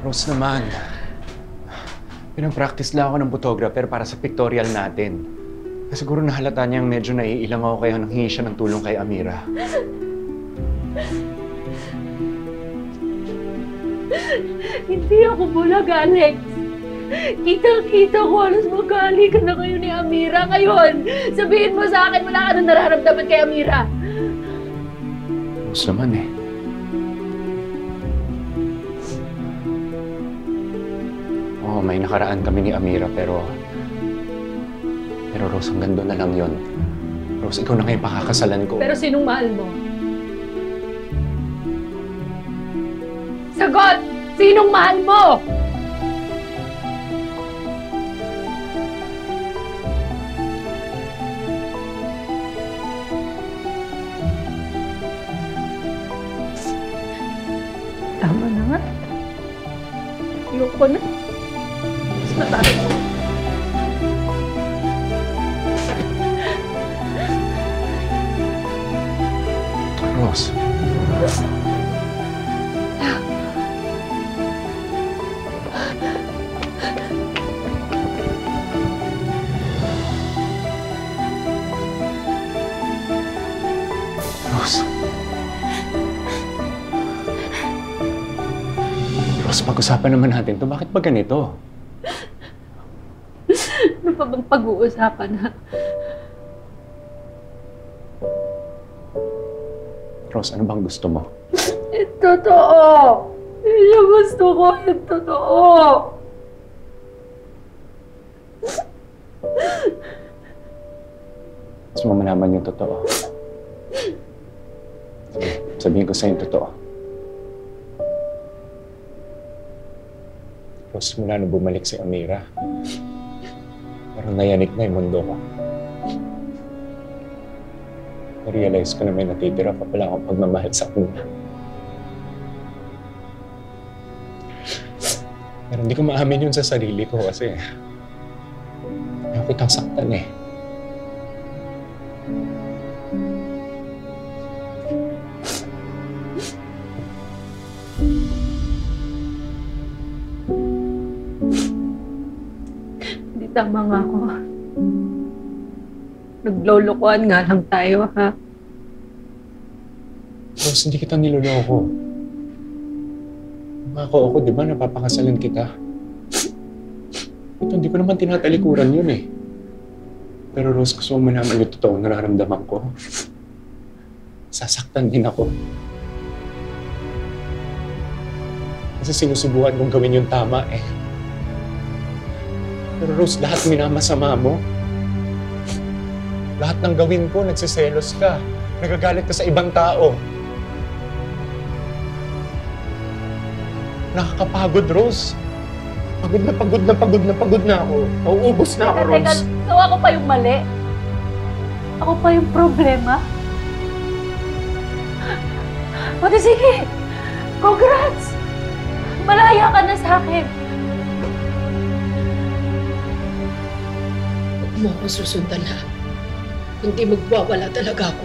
Rose naman. Pinag-practice lang ako ng photographer para sa pictorial natin. Siguro nahalata niyang medyo naiilang ako kaya nanghingi siya ng tulong kay Amira. Hindi ako bulag, Alex. Kitang-kita ko halos magkahalikan na kayo ni Amira. Ngayon, sabihin mo sa akin wala ka nang nararamdaman kay Amira. Rose naman eh. Oo, may nakaraan kami ni Amira pero Rose, hanggang doon na lang yun. Rose, ikaw na ngayon pakakasalan ko. Pero sinong mahal mo? Sagot! Sinong mahal mo? Tama na nga. Ayoko na. Mas matalo. Rose. Rose, pag-usapan naman natin to. Bakit ba ganito? Ano pa bang pag-uusapan, ha? Rose, ano bang gusto mo? Yung totoo! Yung gusto ko, yung totoo! Gusto mo malaman yung totoo? Sige, sabihin ko sa'yo yung totoo. Rose, mula nung bumalik si Amira, parang nayanik na yung mundo ko. Na-realize ko na may natitira pa pala akong pagmamahal sa kanya. Pero hindi ko maamin yun sa sarili ko kasi ayaw kitang saktan eh. Hindi tama nga ako. Naglolokohan nga lang tayo, ha? Rose, hindi kita niloloko. Ako, di ba, napapakasalan kita? Ito, hindi ko naman tinatalikuran yun eh. Pero Rose, gusto mo malaman yung totoo nararamdaman ko. Sasaktan din ako. Kasi sinusubukan kong gawin yung tama eh. Pero Rose, lahat minamasama mo. Lahat ng gawin ko, nagsiselos ka. Nagagalit ka sa ibang tao. Nakakapagod, Rose. Pagod na pagod na pagod na pagod na ako. Nauubos na ako, Rose. So ako pa yung mali? Ako pa yung problema? O di sige! Congrats! Malaya ka na sa akin! Huwag mo akong susundan, ha? Hindi magwawala talaga ako.